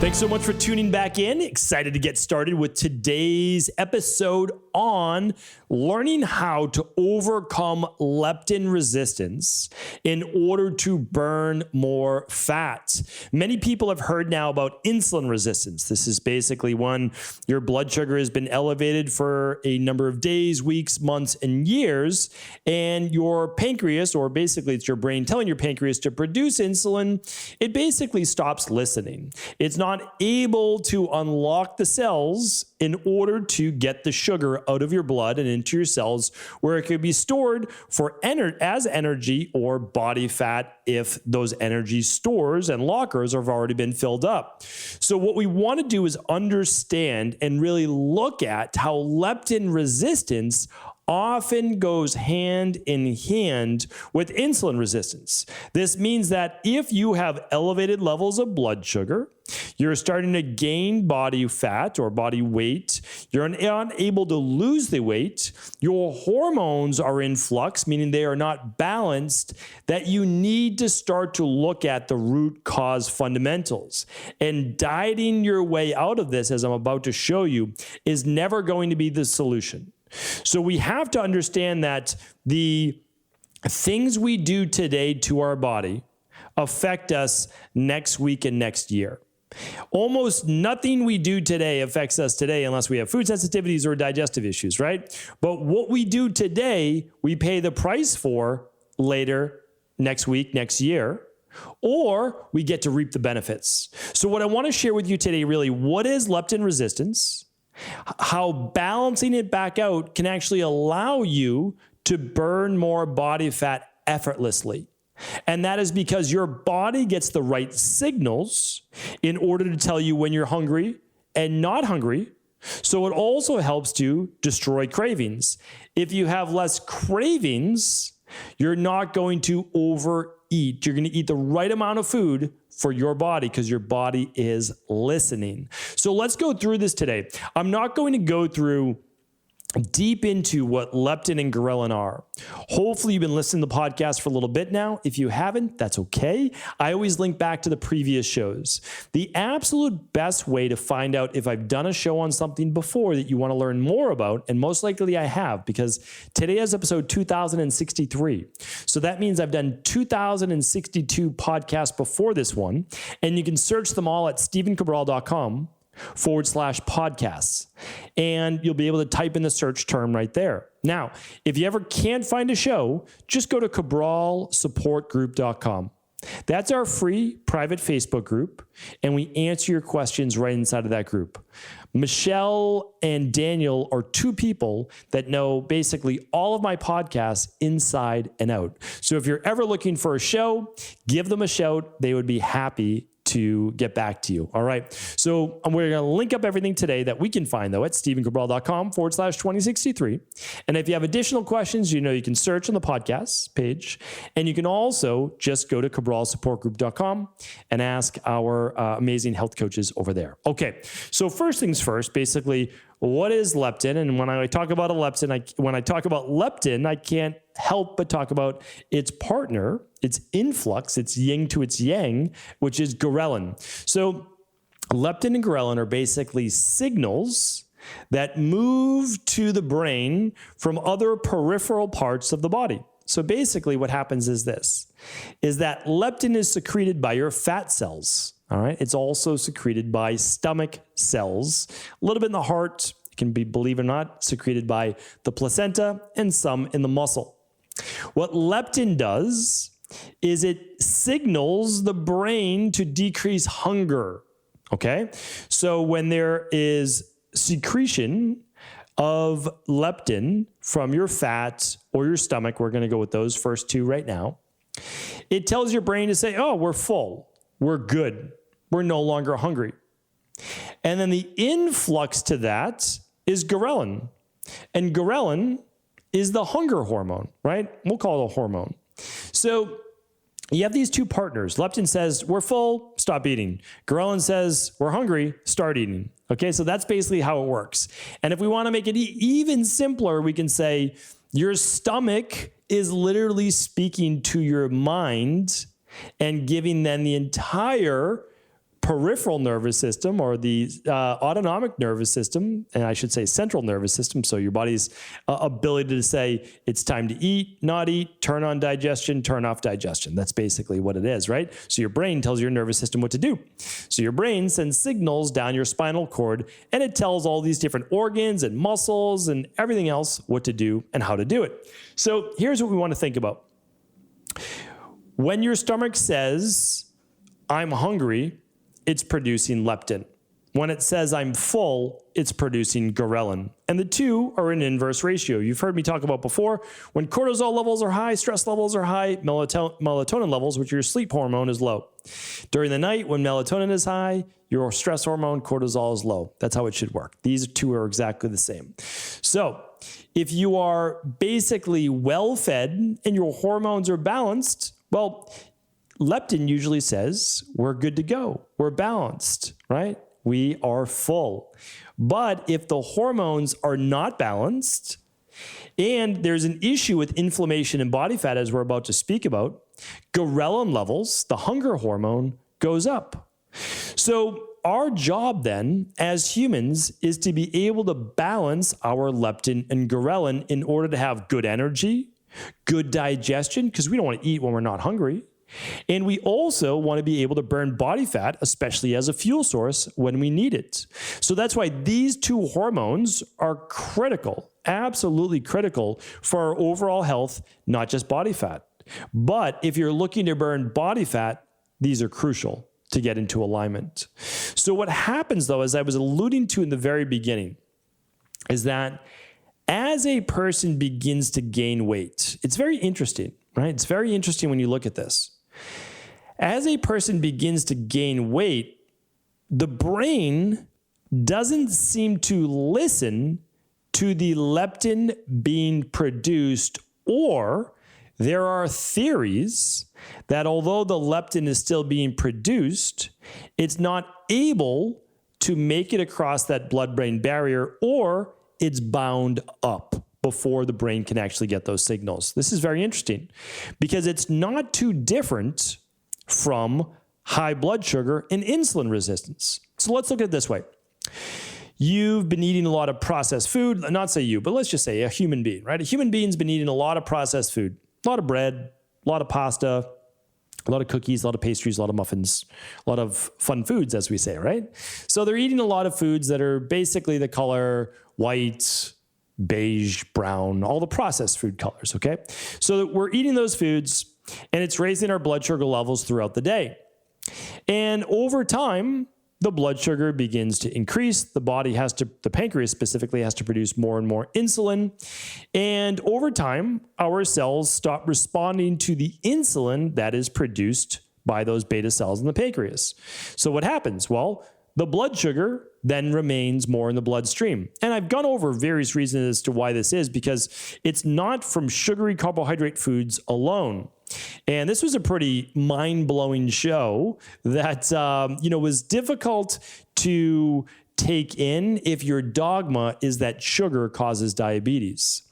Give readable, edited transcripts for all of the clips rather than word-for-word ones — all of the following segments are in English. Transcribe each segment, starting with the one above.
Thanks so much for tuning back in. Excited to get started with today's episode on learning how to overcome leptin resistance in order to burn more fat. Many people have heard now about insulin resistance. This is basically when your blood sugar has been elevated for a number of days, weeks, months, and years, and your pancreas, or basically it's your brain telling your pancreas to produce insulin, it basically stops listening. It's not able to unlock the cells in order to get the sugar out of your blood and into your cells where it could be stored for as energy or body fat if those energy stores and lockers have already been filled up. So what we want to do is understand and really look at how leptin resistance often goes hand in hand with insulin resistance. This means that if you have elevated levels of blood sugar, you're starting to gain body fat or body weight, you're unable to lose the weight, your hormones are in flux, meaning they are not balanced, that you need to start to look at the root cause fundamentals. And dieting your way out of this, as I'm about to show you, is never going to be the solution. So we have to understand that the things we do today to our body affect us next week and next year. Almost nothing we do today affects us today unless we have food sensitivities or digestive issues, right? But what we do today, we pay the price for later, next week, next year, or we get to reap the benefits. So what I want to share with you today, really, what is leptin resistance? How balancing it back out can actually allow you to burn more body fat effortlessly. And that is because your body gets the right signals in order to tell you when you're hungry and not hungry. So it also helps to destroy cravings. If you have less cravings, you're not going to overeat. You're going to eat the right amount of food for your body because your body is listening. So let's go through this today. I'm not going to go through deep into what leptin and ghrelin are. Hopefully you've been listening to the podcast for a little bit now. If you haven't, that's okay. I always link back to the previous shows. The absolute best way to find out if I've done a show on something before that you want to learn more about, and most likely I have, because today is episode 2063. So that means I've done 2062 podcasts before this one, and you can search them all at stevencabral.com/podcasts. And you'll be able to type in the search term right there. Now, if you ever can't find a show, just go to cabralsupportgroup.com. That's our free private Facebook group, and we answer your questions right inside of that group. Michelle and Daniel are two people that know basically all of my podcasts inside and out. So if you're ever looking for a show, give them a shout. They would be happy to get back to you. All right. So we're going to link up everything today that we can find, though, at stevencabral.com/2063. And if you have additional questions, you can search on the podcast page. And you can also just go to cabralsupportgroup.com and ask our amazing health coaches over there. Okay. So first things first, basically, what is leptin? And when I talk about leptin, I can't help but talk about its partner, its influx, its yin to its yang, which is ghrelin. So leptin and ghrelin are basically signals that move to the brain from other peripheral parts of the body. So basically what happens is that leptin is secreted by your fat cells. All right. It's also secreted by stomach cells, a little bit in the heart. It can be, believe it or not, secreted by the placenta and some in the muscle. What leptin does is it signals the brain to decrease hunger. Okay. So when there is secretion of leptin from your fat or your stomach, we're going to go with those first two right now. It tells your brain to say, oh, we're full. We're good. We're no longer hungry. And then the influx to that is ghrelin. And ghrelin is the hunger hormone, right? We'll call it a hormone. So you have these two partners. Leptin says, we're full, stop eating. Ghrelin says, we're hungry, start eating. Okay, so that's basically how it works. And if we want to make it even simpler, we can say your stomach is literally speaking to your mind and giving them the entire peripheral nervous system, or the autonomic nervous system, and I should say central nervous system, so your body's ability to say it's time to eat, not eat, turn on digestion, turn off digestion. That's basically what it is, right? So your brain tells your nervous system what to do. So your brain sends signals down your spinal cord, and it tells all these different organs and muscles and everything else what to do and how to do it. So here's what we want to think about. When your stomach says, I'm hungry, it's producing leptin. When it says I'm full, it's producing ghrelin. And the two are in inverse ratio. You've heard me talk about before, when cortisol levels are high, stress levels are high, melatonin levels, which is your sleep hormone, is low. During the night, when melatonin is high, your stress hormone, cortisol, is low. That's how it should work. These two are exactly the same. So if you are basically well-fed and your hormones are balanced, well, leptin usually says we're good to go. We're balanced, right? We are full. But if the hormones are not balanced and there's an issue with inflammation and body fat, as we're about to speak about, ghrelin levels, the hunger hormone, goes up. So our job then as humans is to be able to balance our leptin and ghrelin in order to have good energy, good digestion, because we don't want to eat when we're not hungry. And we also want to be able to burn body fat, especially as a fuel source when we need it. So that's why these two hormones are critical, absolutely critical for our overall health, not just body fat. But if you're looking to burn body fat, these are crucial to get into alignment. So what happens though, as I was alluding to in the very beginning, is that as a person begins to gain weight, it's very interesting, right? It's very interesting when you look at this. As a person begins to gain weight, the brain doesn't seem to listen to the leptin being produced, or there are theories that although the leptin is still being produced, it's not able to make it across that blood-brain barrier, or it's bound up before the brain can actually get those signals. This is very interesting because it's not too different from high blood sugar and insulin resistance. So let's look at it this way. You've been eating a lot of processed food, not say you, but let's just say a human being, right? A human being's been eating a lot of processed food, a lot of bread, a lot of pasta, a lot of cookies, a lot of pastries, a lot of muffins, a lot of fun foods, as we say, right? So they're eating a lot of foods that are basically the color white, beige, brown, all the processed food colors, okay? So we're eating those foods and it's raising our blood sugar levels throughout the day. And over time, the blood sugar begins to increase. The pancreas specifically has to produce more and more insulin. And over time, our cells stop responding to the insulin that is produced by those beta cells in the pancreas. So what happens? Well, the blood sugar then remains more in the bloodstream. And I've gone over various reasons as to why this is, because it's not from sugary carbohydrate foods alone. And this was a pretty mind-blowing show that was difficult to take in if your dogma is that sugar causes diabetes.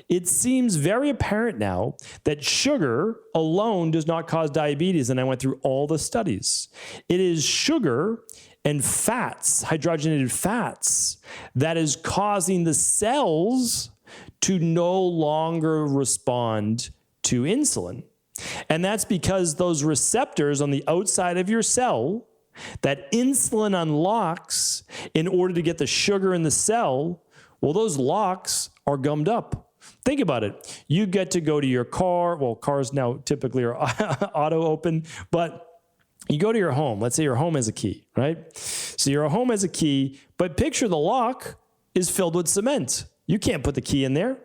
It seems very apparent now that sugar alone does not cause diabetes, and I went through all the studies. It is sugar and fats, hydrogenated fats, that is causing the cells to no longer respond to insulin. And that's because those receptors on the outside of your cell that insulin unlocks in order to get the sugar in the cell, well, those locks are gummed up. Think about it. You get to go to your car. Well, cars now typically are auto open, but you go to your home. Let's say your home has a key, right? So your home has a key, but picture the lock is filled with cement. You can't put the key in there.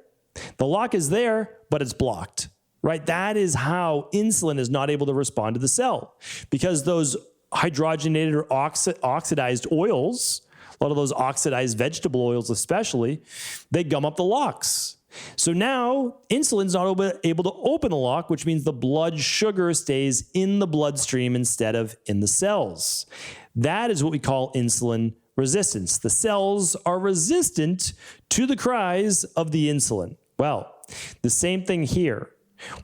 The lock is there, but it's blocked, right? That is how insulin is not able to respond to the cell, because those hydrogenated or oxidized oils, a lot of those oxidized vegetable oils especially, they gum up the locks. So now insulin's not able to open the lock, which means the blood sugar stays in the bloodstream instead of in the cells. That is what we call insulin resistance. The cells are resistant to the cries of the insulin. Well, the same thing here.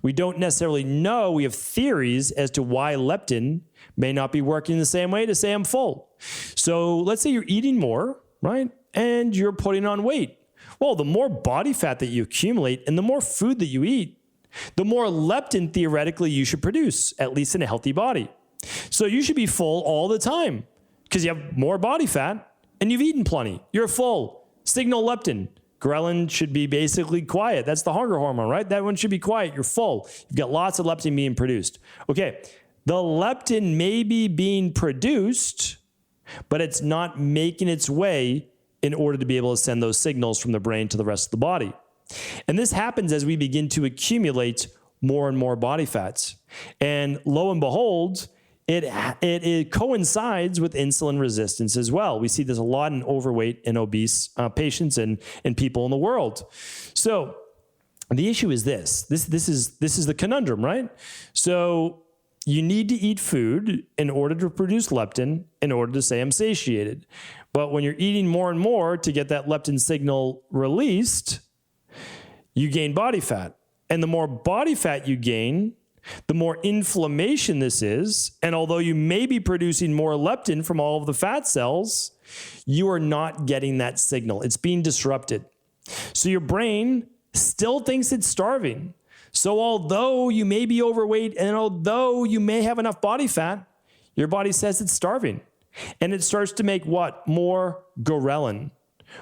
We don't necessarily know. We have theories as to why leptin may not be working the same way to say I'm full. So let's say you're eating more, right? And you're putting on weight. Well, the more body fat that you accumulate and the more food that you eat, the more leptin theoretically you should produce, at least in a healthy body. So you should be full all the time because you have more body fat and you've eaten plenty. You're full. Signal leptin. Ghrelin should be basically quiet. That's the hunger hormone, right? That one should be quiet. You're full. You've got lots of leptin being produced. Okay, the leptin may be being produced, but it's not making its way in order to be able to send those signals from the brain to the rest of the body. And this happens as we begin to accumulate more and more body fats. And lo and behold, it coincides with insulin resistance as well. We see this a lot in overweight and obese patients and people in the world. So the issue is this is the conundrum, right? So you need to eat food in order to produce leptin in order to say I'm satiated. But when you're eating more and more to get that leptin signal released, you gain body fat. And the more body fat you gain, the more inflammation this is. And although you may be producing more leptin from all of the fat cells, you are not getting that signal. It's being disrupted. So your brain still thinks it's starving. So although you may be overweight and although you may have enough body fat, your body says it's starving. And it starts to make what? More ghrelin,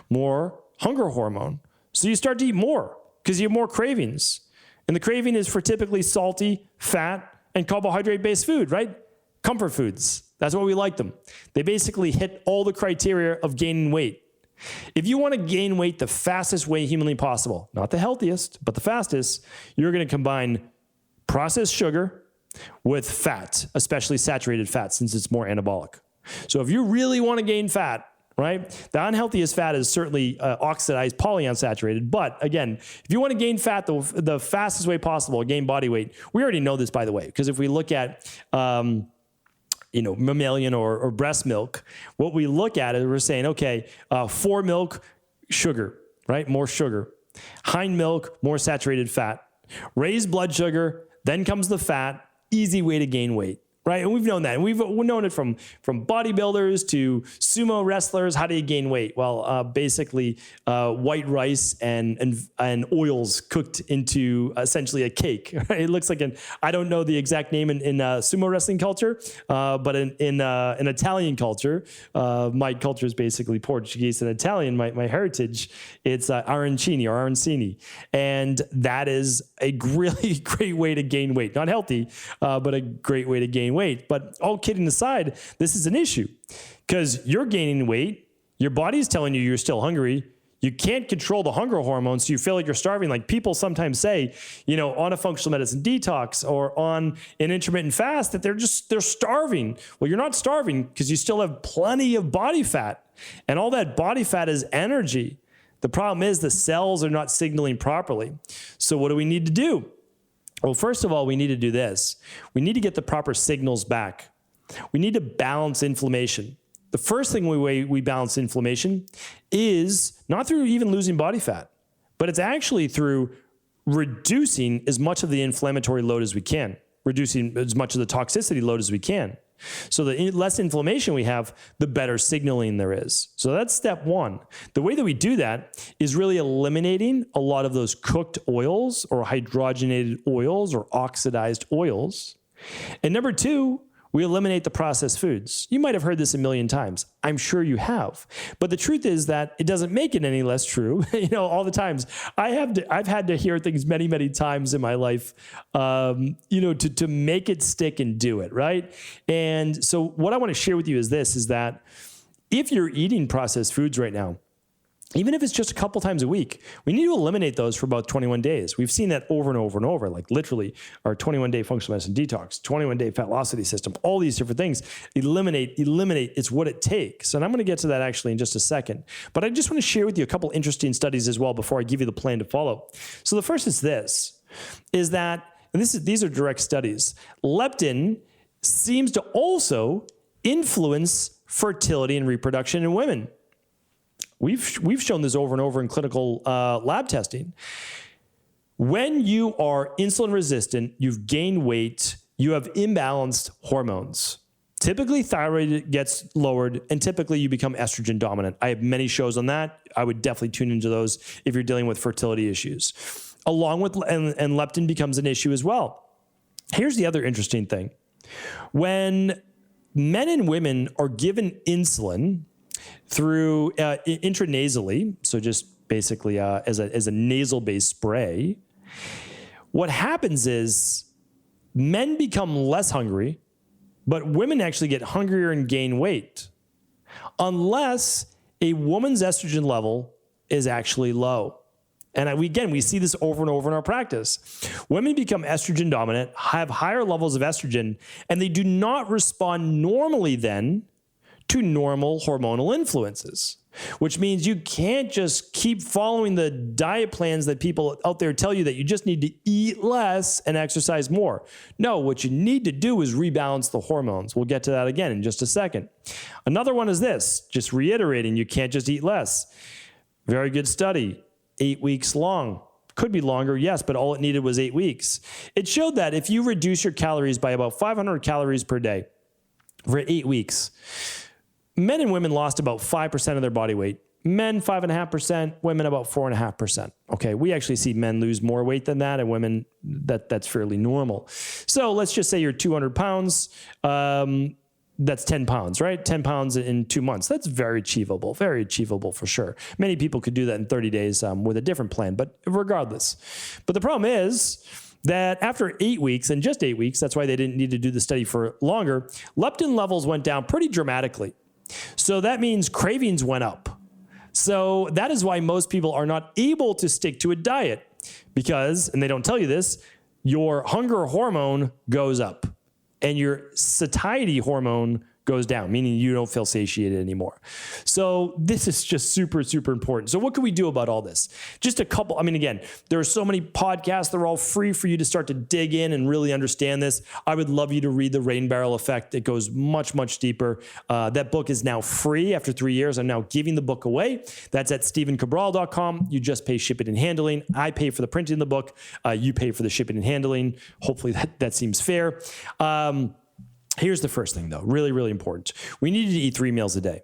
more hunger hormone. So you start to eat more because you have more cravings. And the craving is for typically salty, fat, and carbohydrate-based food, right? Comfort foods. That's why we like them. They basically hit all the criteria of gaining weight. If you want to gain weight the fastest way humanly possible, not the healthiest, but the fastest, you're going to combine processed sugar with fat, especially saturated fat, since it's more anabolic. So if you really want to gain fat, right, the unhealthiest fat is certainly oxidized polyunsaturated. But again, if you want to gain fat the fastest way possible, gain body weight, we already know this, by the way, because if we look at mammalian or breast milk, what we look at is we're saying, okay, fore milk, sugar, right? More sugar. Hind milk, more saturated fat. Raised blood sugar, then comes the fat, easy way to gain weight. Right, and we've known that, and we've known it from bodybuilders to sumo wrestlers. How do you gain weight? Well, basically, white rice and oils cooked into essentially a cake. Right? It looks like I don't know the exact name in sumo wrestling culture, but in Italian culture, my culture is basically Portuguese and Italian. My heritage, it's arancini, and that is a really great way to gain weight. Not healthy, but a great way to gain weight. But all kidding aside, this is an issue because you're gaining weight. Your body's telling you you're still hungry. You can't control the hunger hormones, so you feel like you're starving. Like people sometimes say, on a functional medicine detox or on an intermittent fast that they're starving. Well, you're not starving because you still have plenty of body fat, and all that body fat is energy. The problem is the cells are not signaling properly. So what do we need to do? Well, first of all, we need to do this. We need to get the proper signals back. We need to balance inflammation. The first thing we balance inflammation is not through even losing body fat, but it's actually through reducing as much of the inflammatory load as we can, reducing as much of the toxicity load as we can. So the less inflammation we have, the better signaling there is. So that's step one. The way that we do that is really eliminating a lot of those cooked oils or hydrogenated oils or oxidized oils. And number two, we eliminate the processed foods. You might have heard this a million times. I'm sure you have. But the truth is that it doesn't make it any less true. All the times. I've had to hear things many, many times in my life, to make it stick and do it, right? And so what I want to share with you is that if you're eating processed foods right now, even if it's just a couple times a week, we need to eliminate those for about 21 days. We've seen that over and over and over, like literally our 21-day functional medicine detox, 21-day fat velocity system, all these different things. Eliminate, it's what it takes. And I'm going to get to that actually in just a second. But I just want to share with you a couple interesting studies as well before I give you the plan to follow. So the first is that, and these are direct studies, leptin seems to also influence fertility and reproduction in women. We've shown this over and over in clinical lab testing. When you are insulin resistant, you've gained weight, you have imbalanced hormones. Typically, thyroid gets lowered, and typically you become estrogen dominant. I have many shows on that. I would definitely tune into those if you're dealing with fertility issues. Along with, and leptin becomes an issue as well. Here's the other interesting thing. When men and women are given insulin through intranasally, so just basically as a nasal-based spray, what happens is men become less hungry, but women actually get hungrier and gain weight unless a woman's estrogen level is actually low. And we see this over and over in our practice. Women become estrogen dominant, have higher levels of estrogen, and they do not respond normally then to normal hormonal influences, which means you can't just keep following the diet plans that people out there tell you that you just need to eat less and exercise more. No, what you need to do is rebalance the hormones. We'll get to that again in just a second. Another one is this, just reiterating, you can't just eat less. Very good study, 8 weeks long. Could be longer, yes, but all it needed was 8 weeks. It showed that if you reduce your calories by about 500 calories per day for 8 weeks, men and women lost about 5% of their body weight. Men, 5.5%, women about 4.5%. Okay, we actually see men lose more weight than that, and women, that's fairly normal. So let's just say you're 200 pounds. That's 10 pounds, right? 10 pounds in 2 months. That's very achievable for sure. Many people could do that in 30 days with a different plan, but regardless. But the problem is that after 8 weeks, and just 8 weeks, that's why they didn't need to do the study for longer, leptin levels went down pretty dramatically. So that means cravings went up. So that is why most people are not able to stick to a diet because, and they don't tell you this, your hunger hormone goes up and your satiety hormone goes down, meaning you don't feel satiated anymore. So this is just super, super important. So what can we do about all this? Just a couple, again, there are so many podcasts. They're all free for you to start to dig in and really understand this. I would love you to read The Rain Barrel Effect. It goes much, much deeper. That book is now free after 3 years. I'm now giving the book away. That's at StephenCabral.com. You just pay shipping and handling. I pay for the printing of the book. You pay for the shipping and handling. Hopefully that seems fair. Here's the first thing, though, really, really important. We need to eat 3 meals a day.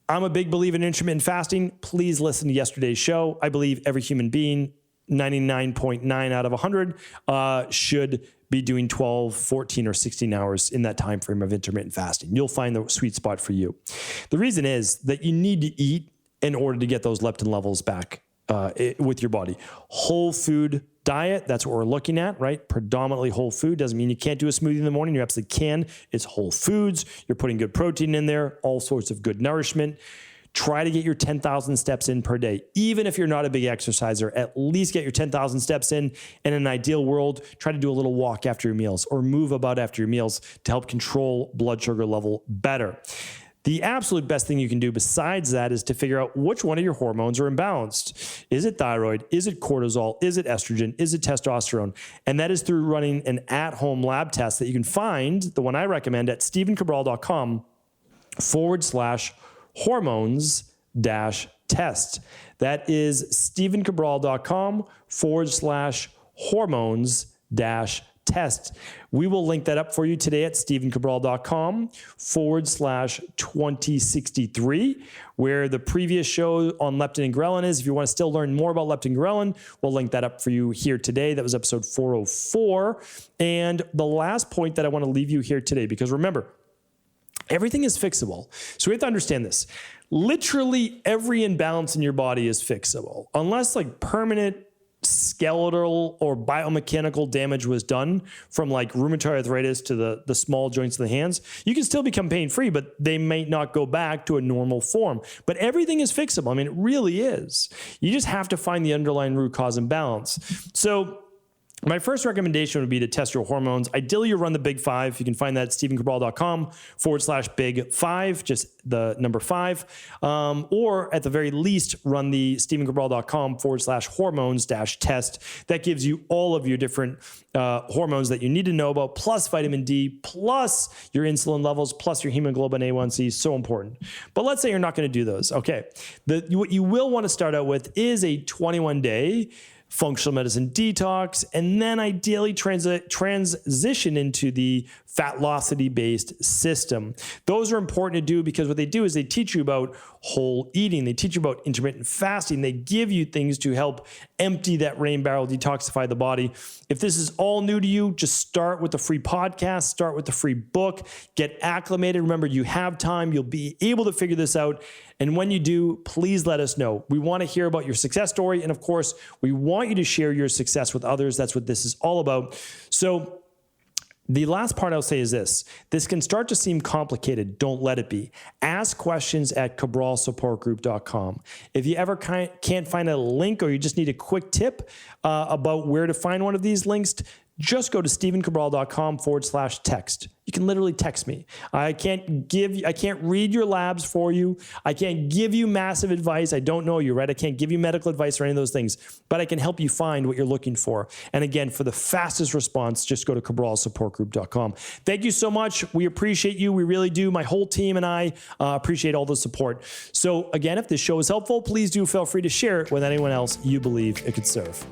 I'm a big believer in intermittent fasting. Please listen to yesterday's show. I believe every human being, 99.9 out of 100, should be doing 12, 14, or 16 hours in that time frame of intermittent fasting. You'll find the sweet spot for you. The reason is that you need to eat in order to get those leptin levels back with your body. Whole food diet, that's what we're looking at, right? Predominantly whole food. Doesn't mean you can't do a smoothie in the morning. You absolutely can. It's whole foods. You're putting good protein in there, all sorts of good nourishment. Try to get your 10,000 steps in per day. Even if you're not a big exerciser, at least get your 10,000 steps in. In an ideal world, try to do a little walk after your meals or move about after your meals to help control blood sugar level better. The absolute best thing you can do besides that is to figure out which one of your hormones are imbalanced. Is it thyroid? Is it cortisol? Is it estrogen? Is it testosterone? And that is through running an at-home lab test that you can find, the one I recommend, at StephenCabral.com/hormones-test. That is StephenCabral.com/hormones-test. We will link that up for you today at StephenCabral.com/2063, where the previous show on leptin and ghrelin is. If you want to still learn more about leptin and ghrelin, we'll link that up for you here today. That was episode 404. And the last point that I want to leave you here today, because remember, everything is fixable. So we have to understand this. Literally every imbalance in your body is fixable, unless like permanent skeletal or biomechanical damage was done from like rheumatoid arthritis to the small joints of the hands. You can still become pain-free, but they may not go back to a normal form. But everything is fixable. It really is. You just have to find the underlying root cause imbalance. So my first recommendation would be to test your hormones. Ideally, you run the Big 5. You can find that at StephenCabral.com/Big5, just the number 5. Or at the very least, run the StephenCabral.com/hormones-test. That gives you all of your different hormones that you need to know about, plus vitamin D, plus your insulin levels, plus your hemoglobin A1C. So important. But let's say you're not going to do those. Okay. What you will want to start out with is a 21-day functional medicine detox, and then ideally transition into the Fatlocity-based system. Those are important to do because what they do is they teach you about whole eating. They teach you about intermittent fasting. They give you things to help empty that rain barrel, detoxify the body. If this is all new to you, just start with the free podcast, start with the free book, get acclimated. Remember, you have time. You'll be able to figure this out. And when you do, please let us know. We want to hear about your success story. And of course, we want you to share your success with others. That's what this is all about. So the last part I'll say is this. This can start to seem complicated. Don't let it be. Ask questions at cabralsupportgroup.com. If you ever can't find a link or you just need a quick tip about where to find one of these links, just go to stevencabral.com/text. You can literally text me. I can't read your labs for you. I can't give you massive advice. I don't know you, right? I can't give you medical advice or any of those things, but I can help you find what you're looking for. And again, for the fastest response, just go to cabralsupportgroup.com. Thank you so much. We appreciate you. We really do. My whole team and I appreciate all the support. So again, if this show is helpful, please do feel free to share it with anyone else you believe it could serve.